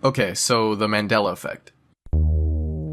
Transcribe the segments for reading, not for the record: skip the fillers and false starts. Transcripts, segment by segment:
Okay, so the Mandela effect.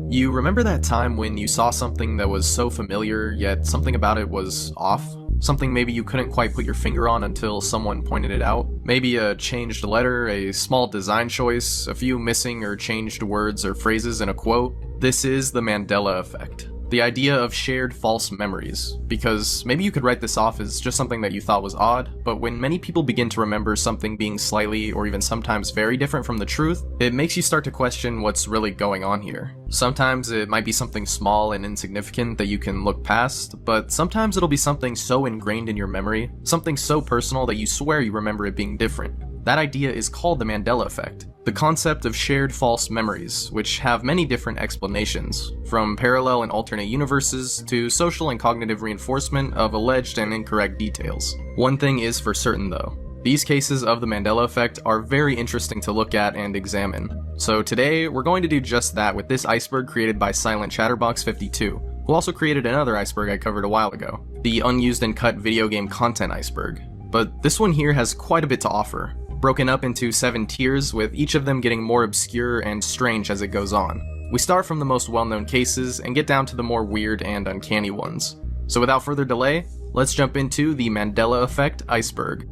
You remember that time when you saw something that was so familiar, yet something about it was off? Something maybe you couldn't quite put your finger on until someone pointed it out? Maybe a changed letter, a small design choice, a few missing or changed words or phrases in a quote? This is the Mandela effect. The idea of shared false memories, because maybe you could write this off as just something that you thought was odd, but when many people begin to remember something being slightly or even sometimes very different from the truth, it makes you start to question what's really going on here. Sometimes it might be something small and insignificant that you can look past, but sometimes it'll be something so ingrained in your memory, something so personal that you swear you remember it being different. That idea is called the Mandela effect, the concept of shared false memories, which have many different explanations, from parallel and alternate universes to social and cognitive reinforcement of alleged and incorrect details. One thing is for certain though, these cases of the Mandela effect are very interesting to look at and examine. So today, we're going to do just that with this iceberg created by Silent Chatterbox 52, who also created another iceberg I covered a while ago, the unused and cut video game content iceberg. But this one here has quite a bit to offer, broken up into 7 tiers, with each of them getting more obscure and strange as it goes on. We start from the most well-known cases and get down to the more weird and uncanny ones. So without further delay, let's jump into the Mandela effect iceberg.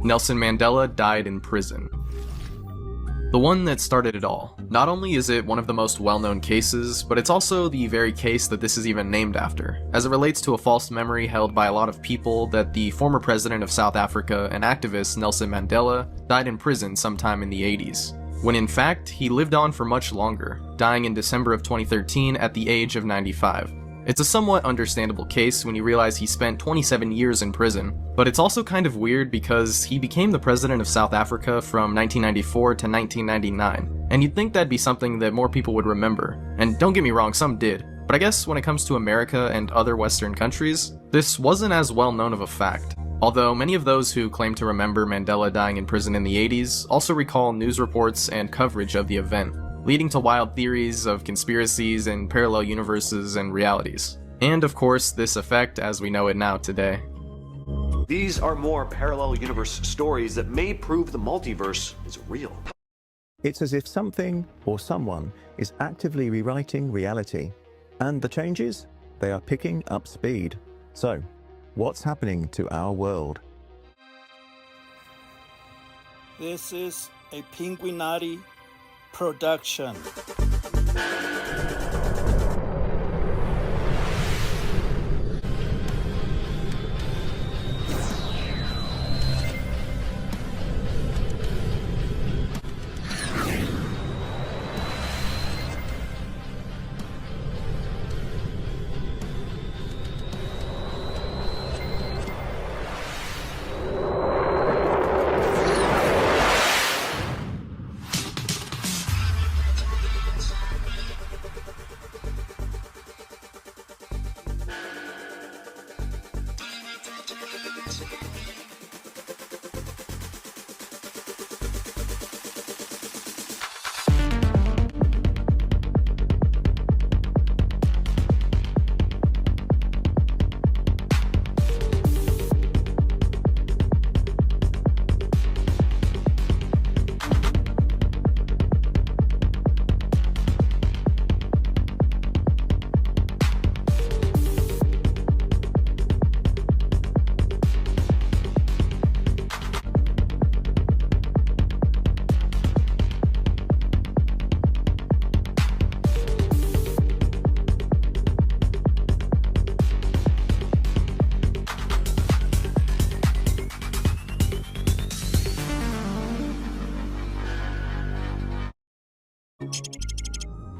Nelson Mandela died in prison. The one that started it all. Not only is it one of the most well-known cases, but it's also the very case that this is even named after, as it relates to a false memory held by a lot of people that the former president of South Africa and activist Nelson Mandela died in prison sometime in the 80s, when in fact he lived on for much longer, dying in December of 2013 at the age of 95. It's a somewhat understandable case when you realize he spent 27 years in prison, but it's also kind of weird because he became the president of South Africa from 1994 to 1999, and you'd think that'd be something that more people would remember, and don't get me wrong, some did, but I guess when it comes to America and other Western countries, this wasn't as well known of a fact. Although many of those who claim to remember Mandela dying in prison in the 80s also recall news reports and coverage of the event, leading to wild theories of conspiracies and parallel universes and realities. And of course, this effect as we know it now today. These are more parallel universe stories that may prove the multiverse is real. It's as if something or someone is actively rewriting reality. And the changes? They are picking up speed. So, what's happening to our world? This is a Penguinati production.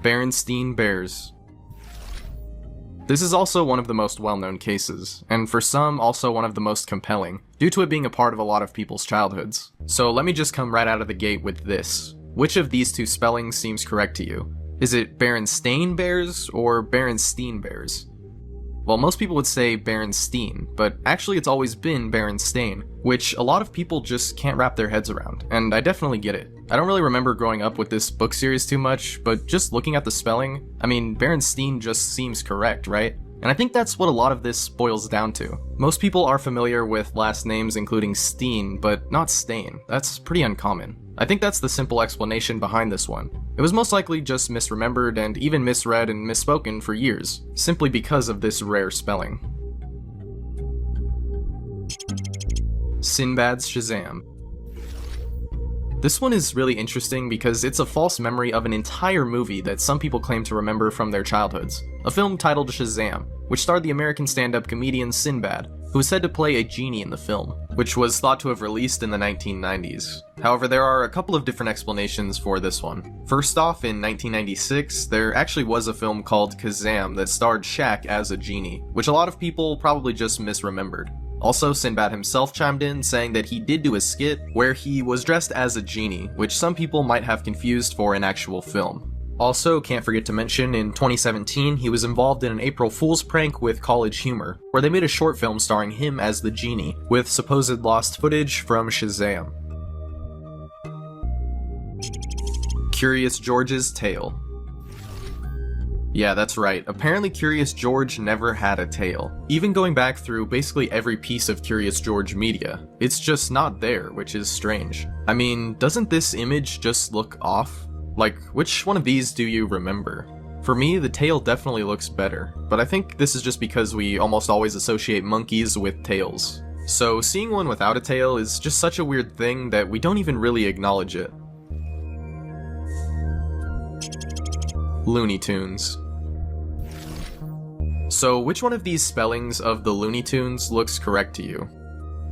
Berenstein Bears. This is also one of the most well-known cases, and for some also one of the most compelling, due to it being a part of a lot of people's childhoods. So let me just come right out of the gate with this. Which of these two spellings seems correct to you? Is it Berenstain Bears or Berenstein Bears? Well, most people would say Berenstein, but actually it's always been Berenstain, which a lot of people just can't wrap their heads around, and I definitely get it. I don't really remember growing up with this book series too much, but just looking at the spelling, I mean, Berenstein just seems correct, right? And I think that's what a lot of this boils down to. Most people are familiar with last names including Steen, but not Stain. That's pretty uncommon. I think that's the simple explanation behind this one. It was most likely just misremembered and even misread and misspoken for years, simply because of this rare spelling. Sinbad's Shazam. This one is really interesting because it's a false memory of an entire movie that some people claim to remember from their childhoods. A film titled Shazam, which starred the American stand-up comedian Sinbad, who was said to play a genie in the film, which was thought to have released in the 1990s. However, there are a couple of different explanations for this one. First off, in 1996, there actually was a film called Kazam that starred Shaq as a genie, which a lot of people probably just misremembered. Also, Sinbad himself chimed in, saying that he did do a skit where he was dressed as a genie, which some people might have confused for an actual film. Also, can't forget to mention, in 2017, he was involved in an April Fool's prank with College Humor, where they made a short film starring him as the genie, with supposed lost footage from Shazam. Curious George's tail. Yeah, that's right. Apparently Curious George never had a tail. Even going back through basically every piece of Curious George media, it's just not there, which is strange. I mean, doesn't this image just look off? Like, which one of these do you remember? For me, the tail definitely looks better, but I think this is just because we almost always associate monkeys with tails. So seeing one without a tail is just such a weird thing that we don't even really acknowledge it. Looney Tunes. So which one of these spellings of the Looney Tunes looks correct to you?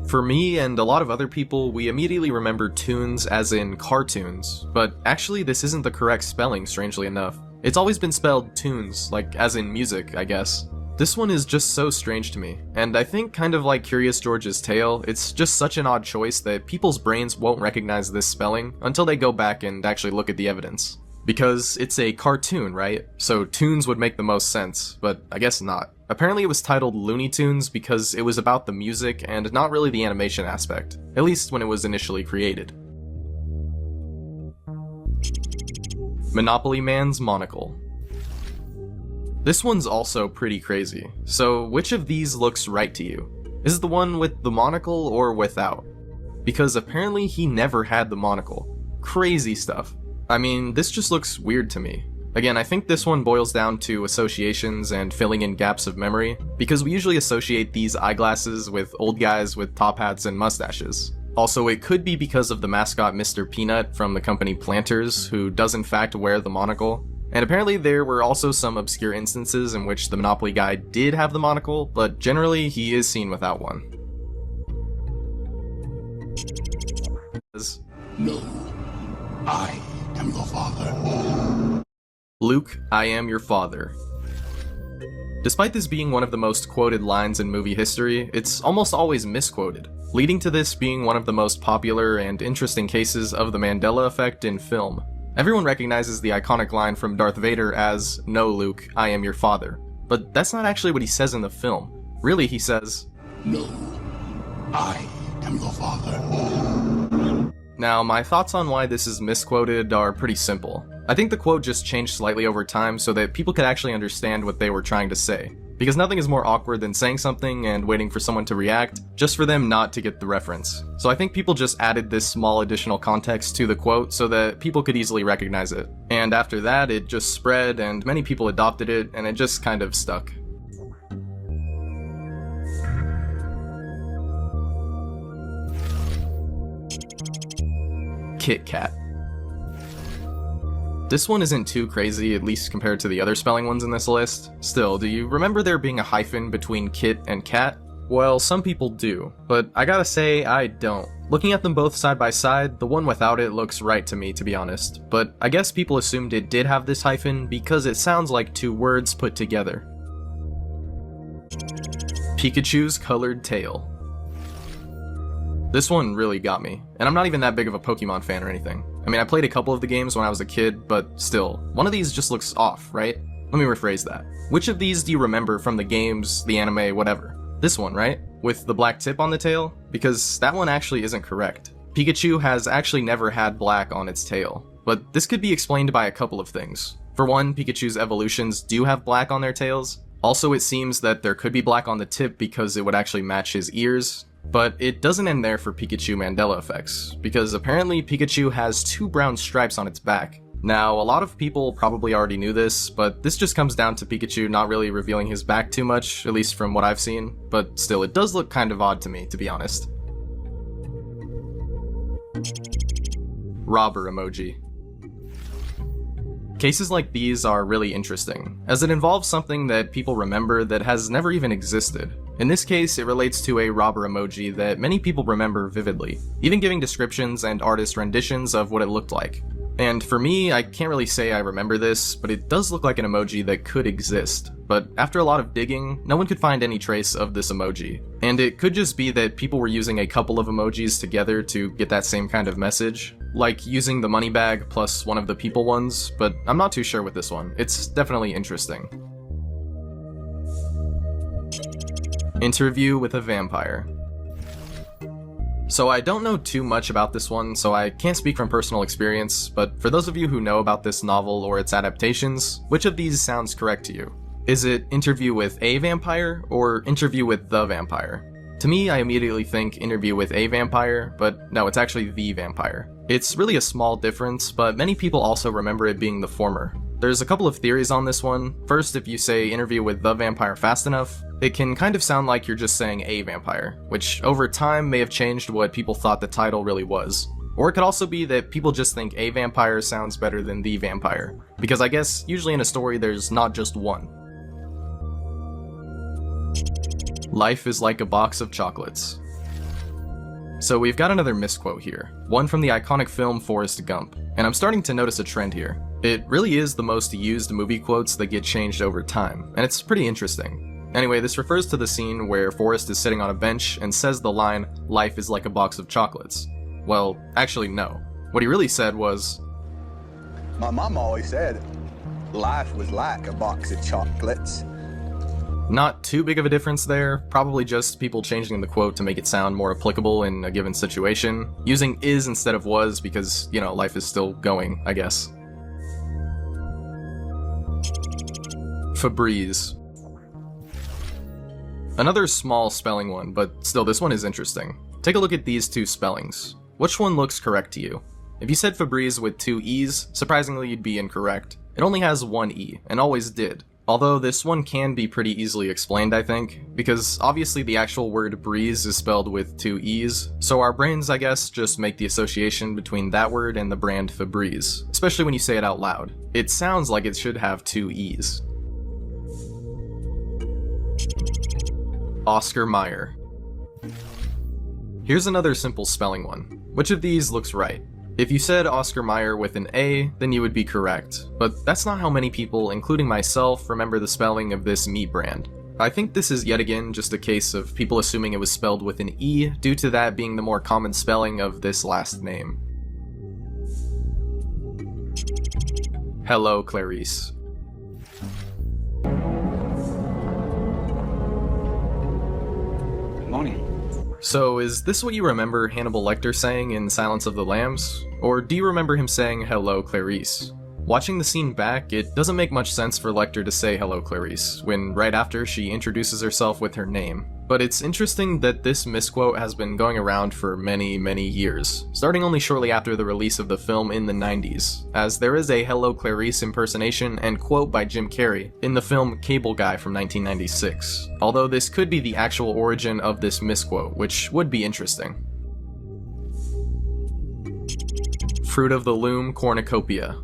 For me and a lot of other people, we immediately remember tunes as in cartoons, but actually this isn't the correct spelling, strangely enough. It's always been spelled tunes, like as in music, I guess. This one is just so strange to me, and I think kind of like Curious George's tail, it's just such an odd choice that people's brains won't recognize this spelling until they go back and actually look at the evidence. Because it's a cartoon, right? So tunes would make the most sense, but I guess not. Apparently it was titled Looney Tunes because it was about the music and not really the animation aspect, at least when it was initially created. Monopoly Man's monocle. This one's also pretty crazy, so which of these looks right to you? Is it the one with the monocle or without? Because apparently he never had the monocle. Crazy stuff. I mean, this just looks weird to me. Again, I think this one boils down to associations and filling in gaps of memory, because we usually associate these eyeglasses with old guys with top hats and mustaches. Also, it could be because of the mascot Mr. Peanut from the company Planters, who does in fact wear the monocle. And apparently there were also some obscure instances in which the Monopoly guy did have the monocle, but generally he is seen without one. No, I am your father. Luke, I am your father. Despite this being one of the most quoted lines in movie history, it's almost always misquoted, leading to this being one of the most popular and interesting cases of the Mandela effect in film. Everyone recognizes the iconic line from Darth Vader as, "No, Luke, I am your father." But that's not actually what he says in the film. Really, he says, No, I am your father. Now, my thoughts on why this is misquoted are pretty simple. I think the quote just changed slightly over time so that people could actually understand what they were trying to say. Because nothing is more awkward than saying something and waiting for someone to react, just for them not to get the reference. So I think people just added this small additional context to the quote so that people could easily recognize it. And after that, it just spread and many people adopted it, and it just kind of stuck. Kit Kat. This one isn't too crazy, at least compared to the other spelling ones in this list. Still, do you remember there being a hyphen between kit and cat? Well, some people do, but I gotta say, I don't. Looking at them both side by side, the one without it looks right to me, to be honest, but I guess people assumed it did have this hyphen because it sounds like two words put together. Pikachu's colored tail. This one really got me, and I'm not even that big of a Pokemon fan or anything. I mean, I played a couple of the games when I was a kid, but still, one of these just looks off, right? Let me rephrase that. Which of these do you remember from the games, the anime, whatever? This one, right? With the black tip on the tail? Because that one actually isn't correct. Pikachu has actually never had black on its tail, but this could be explained by a couple of things. For one, Pikachu's evolutions do have black on their tails, Also, it seems that there could be black on the tip because it would actually match his ears, but it doesn't end there for Pikachu Mandela effects, because apparently Pikachu has 2 brown stripes on its back. Now, a lot of people probably already knew this, but this just comes down to Pikachu not really revealing his back too much, at least from what I've seen, but still, it does look kind of odd to me, to be honest. Robber emoji. Cases like these are really interesting, as it involves something that people remember that has never even existed. In this case, it relates to a robber emoji that many people remember vividly, even giving descriptions and artist renditions of what it looked like. And for me, I can't really say I remember this, but it does look like an emoji that could exist. But after a lot of digging, no one could find any trace of this emoji. And it could just be that people were using a couple of emojis together to get that same kind of message, like using the money bag plus one of the people ones, but I'm not too sure with this one. It's definitely interesting. Interview with a vampire. So I don't know too much about this one, so I can't speak from personal experience, but for those of you who know about this novel or its adaptations, which of these sounds correct to you? Is it Interview with a Vampire or Interview with the Vampire? To me, I immediately think Interview with a Vampire, but no, it's actually the vampire. It's really a small difference, but many people also remember it being the former. There's a couple of theories on this one. First, if you say Interview with the Vampire fast enough, it can kind of sound like you're just saying a vampire, which over time may have changed what people thought the title really was. Or it could also be that people just think a vampire sounds better than the vampire, because I guess usually in a story there's not just one. Life is like a box of chocolates. So we've got another misquote here, one from the iconic film Forrest Gump, and I'm starting to notice a trend here. It really is the most used movie quotes that get changed over time, and it's pretty interesting. Anyway, this refers to the scene where Forrest is sitting on a bench and says the line, "Life is like a box of chocolates." Well, actually no. What he really said was, "My mom always said life was like a box of chocolates." Not too big of a difference there, probably just people changing the quote to make it sound more applicable in a given situation, using is instead of was because, you know, life is still going, I guess. Febreze. Another small spelling one, but still this one is interesting. Take a look at these 2 spellings. Which one looks correct to you? If you said Febreze with 2 E's, surprisingly you'd be incorrect. It only has 1 E, and always did. Although this one can be pretty easily explained, I think, because obviously the actual word breeze is spelled with 2 E's, so our brains, I guess, just make the association between that word and the brand Febreze, especially when you say it out loud. It sounds like it should have 2 E's. Oscar Mayer. Here's another simple spelling one. Which of these looks right? If you said Oscar Mayer with an A, then you would be correct, but that's not how many people, including myself, remember the spelling of this meat brand. I think this is yet again just a case of people assuming it was spelled with an E, due to that being the more common spelling of this last name. Hello, Clarice. Morning. So, is this what you remember Hannibal Lecter saying in Silence of the Lambs? Or do you remember him saying, "Hello, Clarice"? Watching the scene back, it doesn't make much sense for Lecter to say "Hello, Clarice," when right after she introduces herself with her name. But it's interesting that this misquote has been going around for many, many years, starting only shortly after the release of the film in the 90s, as there is a "Hello, Clarice" impersonation and quote by Jim Carrey in the film Cable Guy from 1996, although this could be the actual origin of this misquote, which would be interesting. Fruit of the Loom Cornucopia.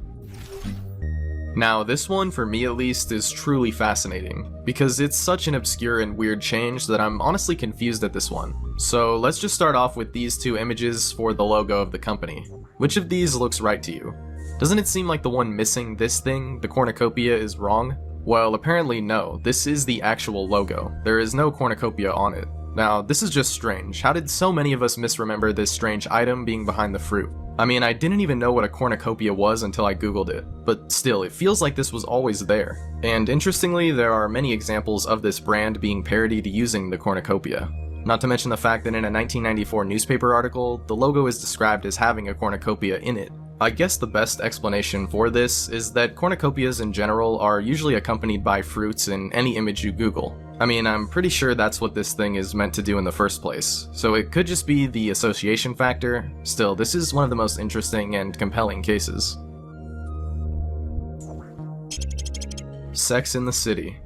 Now, this one, for me at least, is truly fascinating, because it's such an obscure and weird change that I'm honestly confused at this one. So let's just start off with these 2 images for the logo of the company. Which of these looks right to you? Doesn't it seem like the one missing this thing, the cornucopia, is wrong? Well, apparently no, this is the actual logo. There is no cornucopia on it. Now, this is just strange. How did so many of us misremember this strange item being behind the fruit? I mean, I didn't even know what a cornucopia was until I googled it, but still, it feels like this was always there. And interestingly, there are many examples of this brand being parodied using the cornucopia. Not to mention the fact that in a 1994 newspaper article, the logo is described as having a cornucopia in it. I guess the best explanation for this is that cornucopias in general are usually accompanied by fruits in any image you Google. I mean, I'm pretty sure that's what this thing is meant to do in the first place, so it could just be the association factor. Still, this is one of the most interesting and compelling cases. Sex in the City.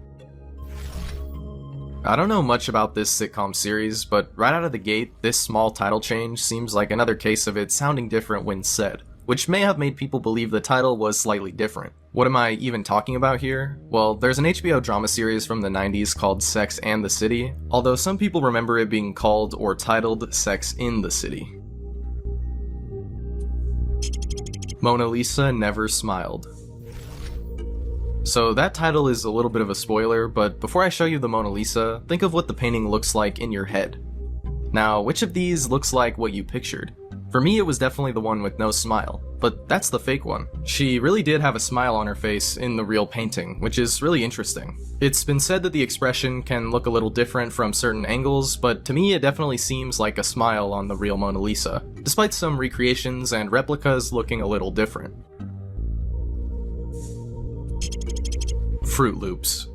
I don't know much about this sitcom series, but right out of the gate, this small title change seems like another case of it sounding different when said, which may have made people believe the title was slightly different. What am I even talking about here? Well, there's an HBO drama series from the 90s called Sex and the City, although some people remember it being called or titled Sex in the City. Mona Lisa Never Smiled. So that title is a little bit of a spoiler, but before I show you the Mona Lisa, think of what the painting looks like in your head. Now, which of these looks like what you pictured? For me, it was definitely the one with no smile, but that's the fake one. She really did have a smile on her face in the real painting, which is really interesting. It's been said that the expression can look a little different from certain angles, but to me it definitely seems like a smile on the real Mona Lisa, despite some recreations and replicas looking a little different. Fruit Loops.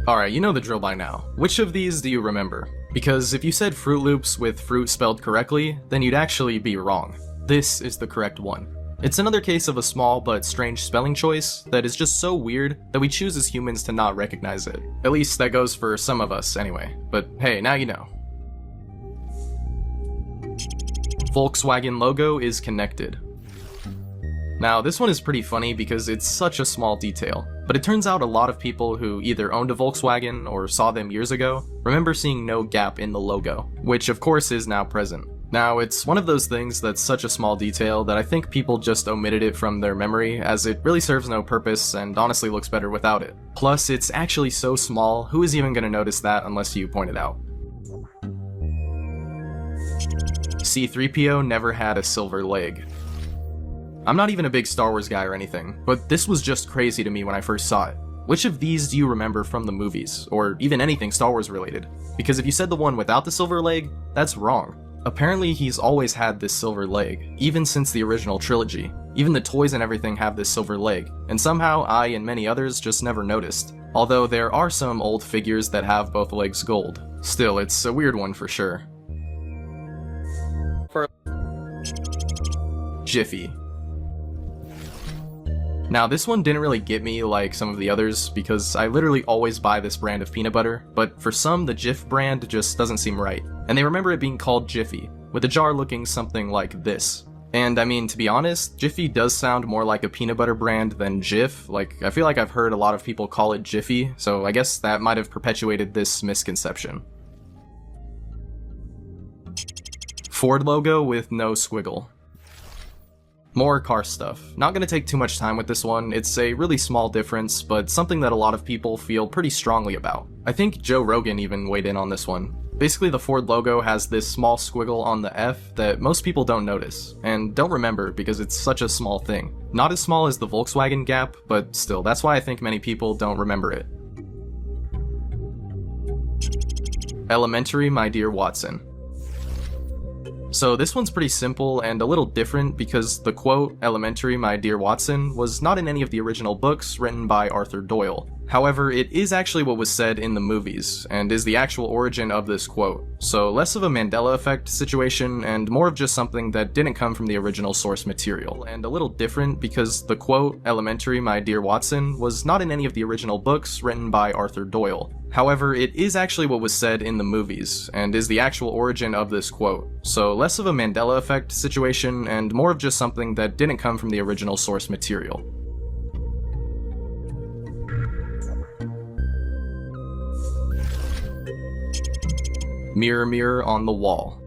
Alright, you know the drill by now. Which of these do you remember? Because if you said Fruit Loops with fruit spelled correctly, then you'd actually be wrong. This is the correct one. It's another case of a small but strange spelling choice that is just so weird that we choose as humans to not recognize it. At least that goes for some of us anyway. But hey, now you know. Volkswagen logo is connected. Now, this one is pretty funny because it's such a small detail, but it turns out a lot of people who either owned a Volkswagen or saw them years ago remember seeing no gap in the logo, which of course is now present. Now, it's one of those things that's such a small detail that I think people just omitted it from their memory, as it really serves no purpose and honestly looks better without it. Plus, it's actually so small, who is even going to notice that unless you point it out? C-3PO never had a silver leg. I'm not even a big Star Wars guy or anything, but this was just crazy to me when I first saw it. Which of these do you remember from the movies, or even anything Star Wars related? Because if you said the one without the silver leg, that's wrong. Apparently he's always had this silver leg, even since the original trilogy. Even the toys and everything have this silver leg, and somehow I and many others just never noticed. Although there are some old figures that have both legs gold. Still, it's a weird one for sure. Jiffy. Now, this one didn't really get me like some of the others, because I literally always buy this brand of peanut butter, but for some, the Jif brand just doesn't seem right, and they remember it being called Jiffy, with the jar looking something like this. And I mean, to be honest, Jiffy does sound more like a peanut butter brand than Jif. Like, I feel like I've heard a lot of people call it Jiffy, so I guess that might have perpetuated this misconception. Ford logo with no squiggle. More car stuff. Not gonna take too much time with this one, it's a really small difference, but something that a lot of people feel pretty strongly about. I think Joe Rogan even weighed in on this one. Basically, the Ford logo has this small squiggle on the F that most people don't notice, and don't remember because it's such a small thing. Not as small as the Volkswagen gap, but still, that's why I think many people don't remember it. Elementary, My Dear Watson. So this one's pretty simple and a little different because the quote, "Elementary, my dear Watson," was not in any of the original books written by Arthur Doyle. However, it is actually what was said in the movies, and is the actual origin of this quote. So less of a Mandela effect situation, and more of just something that didn't come from the original source material. And a little different because the quote, "Elementary, my dear Watson," was not in any of the original books written by Arthur Doyle. However, it is actually what was said in the movies, and is the actual origin of this quote. So less of a Mandela effect situation, and more of just something that didn't come from the original source material. Mirror, mirror on the wall.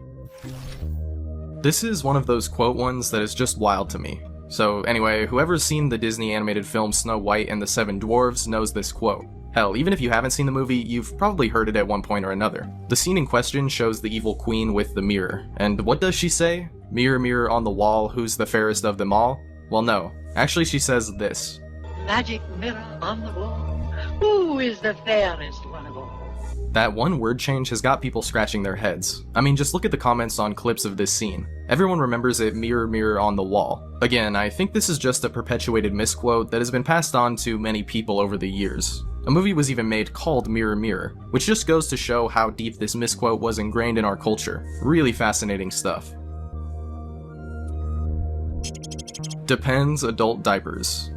This is one of those quote ones that is just wild to me. So anyway, whoever's seen the Disney animated film Snow White and the Seven Dwarfs knows this quote. Hell, even if you haven't seen the movie, you've probably heard it at one point or another. The scene in question shows the evil queen with the mirror, and what does she say? "Mirror, mirror on the wall, who's the fairest of them all?" Well, no. Actually, she says this. Magic mirror on the wall, Who is the fairest one of all? That one word change has got people scratching their heads. I mean, just look at the comments on clips of this scene. Everyone remembers it mirror mirror on the wall. Again, I think this is just a perpetuated misquote that has been passed on to many people over the years. A movie was even made called Mirror Mirror, which just goes to show how deep this misquote was ingrained in our culture. Really fascinating stuff. Depends adult diapers.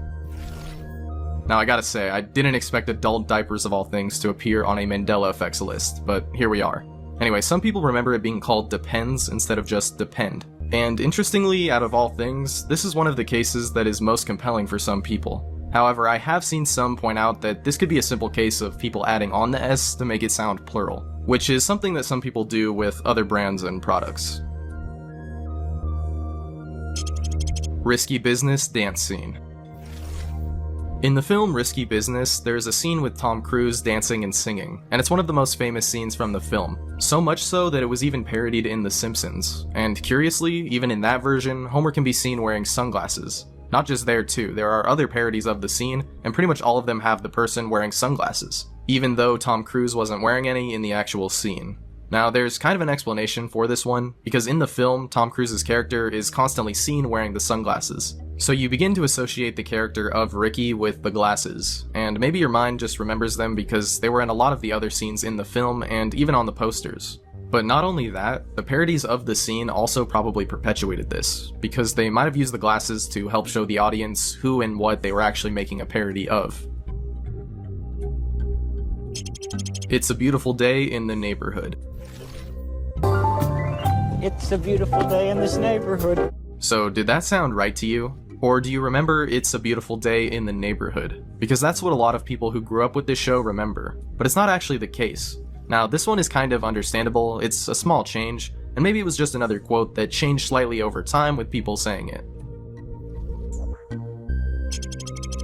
Now I gotta say, I didn't expect adult diapers of all things to appear on a Mandela Effects list, but here we are. Anyway, some people remember it being called Depends instead of just Depend. And interestingly, out of all things, this is one of the cases that is most compelling for some people. However, I have seen some point out that this could be a simple case of people adding on the S to make it sound plural, which is something that some people do with other brands and products. Risky Business dance scene. In the film Risky Business, there's a scene with Tom Cruise dancing and singing, and it's one of the most famous scenes from the film. So much so that it was even parodied in The Simpsons. And curiously, even in that version, Homer can be seen wearing sunglasses. Not just there too, there are other parodies of the scene, and pretty much all of them have the person wearing sunglasses, even though Tom Cruise wasn't wearing any in the actual scene. Now, there's kind of an explanation for this one, because in the film, Tom Cruise's character is constantly seen wearing the sunglasses. So you begin to associate the character of Ricky with the glasses, and maybe your mind just remembers them because they were in a lot of the other scenes in the film and even on the posters. But not only that, the parodies of the scene also probably perpetuated this, because they might have used the glasses to help show the audience who and what they were actually making a parody of. It's a Beautiful Day in the Neighborhood. It's a beautiful day in this neighborhood. So did that sound right to you? Or do you remember It's a Beautiful Day in the Neighborhood? Because that's what a lot of people who grew up with this show remember, but it's not actually the case. Now, this one is kind of understandable, it's a small change, and maybe it was just another quote that changed slightly over time with people saying it.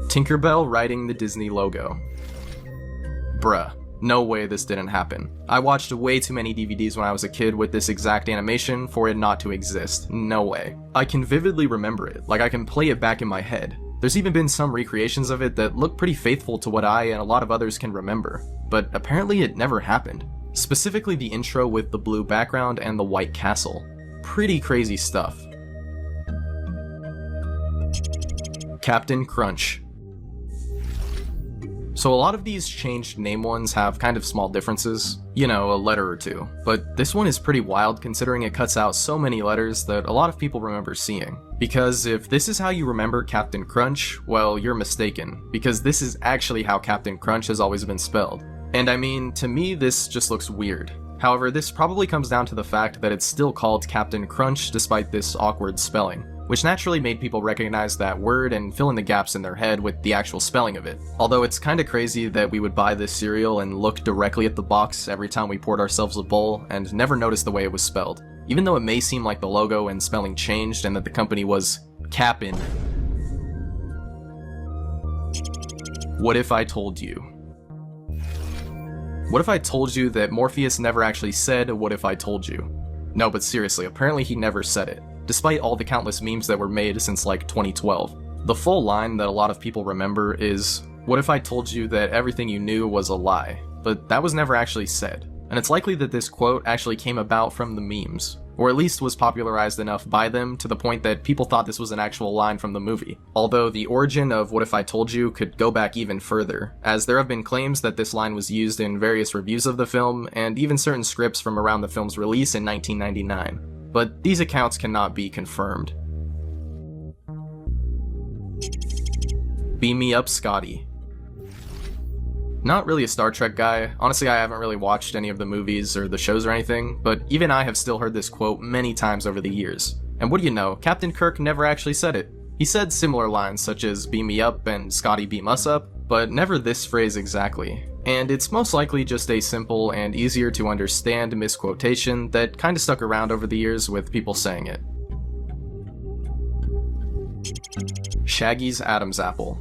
Tinkerbell writing the Disney logo. Bruh. No way this didn't happen. I watched way too many DVDs when I was a kid with this exact animation for it not to exist. No way. I can vividly remember it, like I can play it back in my head. There's even been some recreations of it that look pretty faithful to what I and a lot of others can remember, but apparently it never happened. Specifically the intro with the blue background and the white castle. Pretty crazy stuff. Captain Crunch. So a lot of these changed name ones have kind of small differences, you know, a letter or two, but this one is pretty wild considering it cuts out so many letters that a lot of people remember seeing. Because if this is how you remember Captain Crunch, well, you're mistaken, because this is actually how Captain Crunch has always been spelled. And I mean, to me, this just looks weird. However, this probably comes down to the fact that it's still called Captain Crunch despite this awkward spelling, which naturally made people recognize that word and fill in the gaps in their head with the actual spelling of it. Although it's kinda crazy that we would buy this cereal and look directly at the box every time we poured ourselves a bowl and never notice the way it was spelled, even though it may seem like the logo and spelling changed and that the company was Cap'n. What if I told you? What if I told you that Morpheus never actually said, "What if I told you?" No, but seriously, apparently he never said it, despite all the countless memes that were made since like 2012. The full line that a lot of people remember is, "What if I told you that everything you knew was a lie?" But that was never actually said, and it's likely that this quote actually came about from the memes, or at least was popularized enough by them to the point that people thought this was an actual line from the movie. Although the origin of "What if I told you" could go back even further, as there have been claims that this line was used in various reviews of the film, and even certain scripts from around the film's release in 1999. But these accounts cannot be confirmed. Beam Me Up, Scotty. Not really a Star Trek guy. Honestly, I haven't really watched any of the movies or the shows or anything, but even I have still heard this quote many times over the years. And what do you know, Captain Kirk never actually said it. He said similar lines such as "beam me up" and "Scotty beam us up," but never this phrase exactly. And it's most likely just a simple and easier to understand misquotation that kinda stuck around over the years with people saying it. Shaggy's Adam's Apple.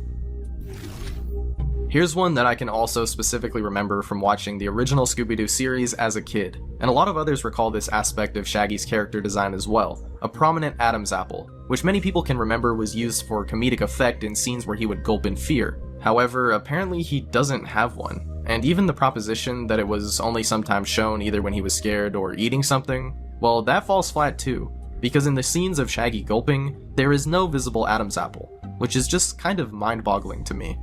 Here's one that I can also specifically remember from watching the original Scooby-Doo series as a kid, and a lot of others recall this aspect of Shaggy's character design as well, a prominent Adam's apple, which many people can remember was used for comedic effect in scenes where he would gulp in fear. However, apparently he doesn't have one, and even the proposition that it was only sometimes shown either when he was scared or eating something, well, that falls flat too, because in the scenes of Shaggy gulping, there is no visible Adam's apple, which is just kind of mind-boggling to me.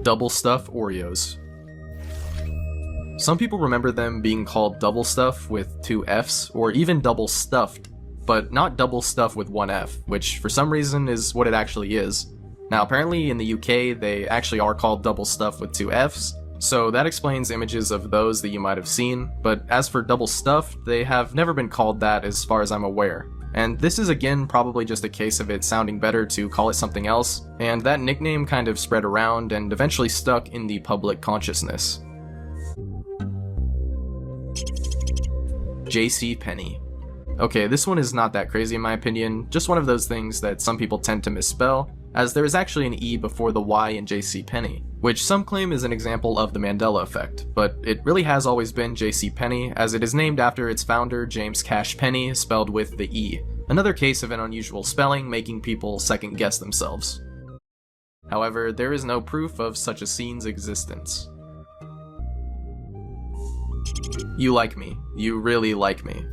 Double Stuff Oreos. Some people remember them being called Double Stuff with 2 F's, or even Double Stuffed, but not Double Stuff with 1 F, which for some reason is what it actually is. Now apparently in the UK they actually are called Double Stuff with 2 F's, so that explains images of those that you might have seen, but as for Double Stuffed, they have never been called that as far as I'm aware. And this is again probably just a case of it sounding better to call it something else, and that nickname kind of spread around and eventually stuck in the public consciousness. JCPenney. Okay, this one is not that crazy in my opinion, just one of those things that some people tend to misspell, as there is actually an E before the Y in JCPenney, which some claim is an example of the Mandela effect, but it really has always been JCPenney, as it is named after its founder James Cash Penney, spelled with the E, another case of an unusual spelling making people second guess themselves. However, there is no proof of such a scene's existence. You like me. You really like me.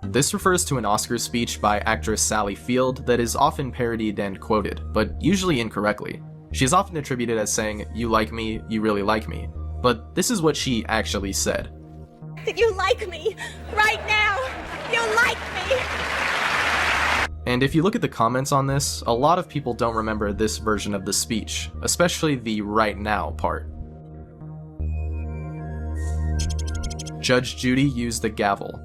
This refers to an Oscar speech by actress Sally Field that is often parodied and quoted, but usually incorrectly. She is often attributed as saying, "You like me, you really like me," but this is what she actually said. That you like me, right now, you like me! And if you look at the comments on this, a lot of people don't remember this version of the speech, especially the "right now" part. Judge Judy used the gavel.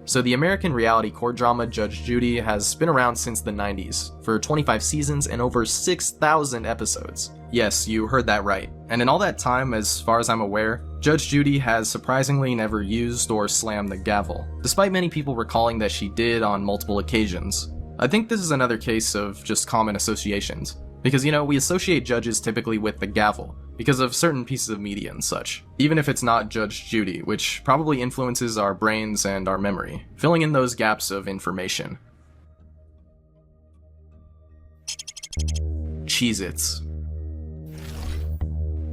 So the American reality court drama Judge Judy has been around since the 90s, for 25 seasons and over 6,000 episodes. Yes, you heard that right. And in all that time, as far as I'm aware, Judge Judy has surprisingly never used or slammed the gavel, despite many people recalling that she did on multiple occasions. I think this is another case of just common associations, because we associate judges typically with the gavel, because of certain pieces of media and such, even if it's not Judge Judy, which probably influences our brains and our memory, filling in those gaps of information. Cheez-Its.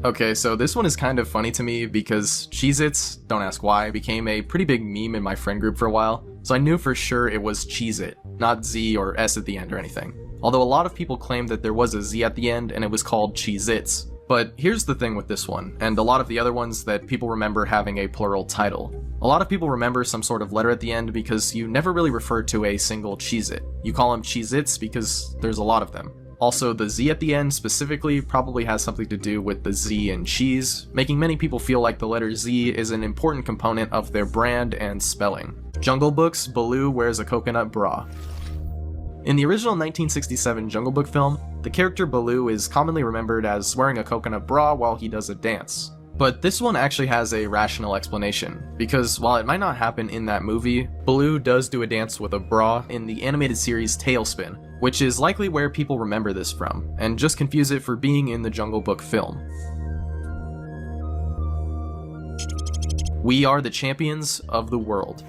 Okay, so this one is kind of funny to me because Cheez-Its, don't ask why, became a pretty big meme in my friend group for a while, so I knew for sure it was Cheez-It, not Z or S at the end or anything. Although a lot of people claim that there was a Z at the end and it was called Cheez-Its. But here's the thing with this one, and a lot of the other ones that people remember having a plural title. A lot of people remember some sort of letter at the end because you never really refer to a single Cheez-It. You call them Cheez-Its because there's a lot of them. Also, the Z at the end specifically probably has something to do with the Z in cheese, making many people feel like the letter Z is an important component of their brand and spelling. Jungle Book's Baloo wears a coconut bra. In the original 1967 Jungle Book film, the character Baloo is commonly remembered as wearing a coconut bra while he does a dance. But this one actually has a rational explanation, because while it might not happen in that movie, Baloo does do a dance with a bra in the animated series Tailspin, which is likely where people remember this from, and just confuse it for being in the Jungle Book film. We are the champions of the world.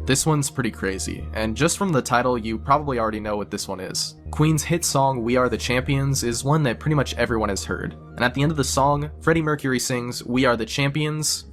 This one's pretty crazy, and just from the title you probably already know what this one is. Queen's hit song We Are the Champions is one that pretty much everyone has heard, and at the end of the song, Freddie Mercury sings We Are the Champions,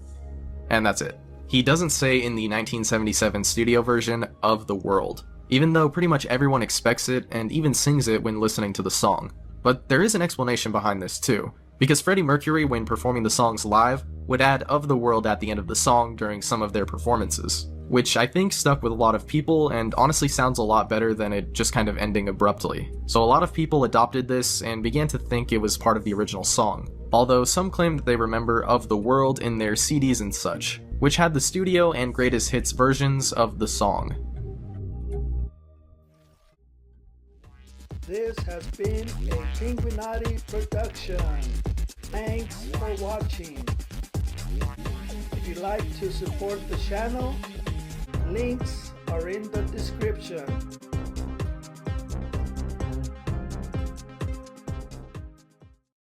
and that's it. He doesn't say in the 1977 studio version of the world, even though pretty much everyone expects it and even sings it when listening to the song. But there is an explanation behind this too, because Freddie Mercury, when performing the songs live, would add of the world at the end of the song during some of their performances, which I think stuck with a lot of people and honestly sounds a lot better than it just kind of ending abruptly. So a lot of people adopted this and began to think it was part of the original song, although some claim that they remember Of the World in their CDs and such, which had the studio and greatest hits versions of the song. This has been a Pinguinati production. Thanks for watching. If you'd like to support the channel, links are in the description.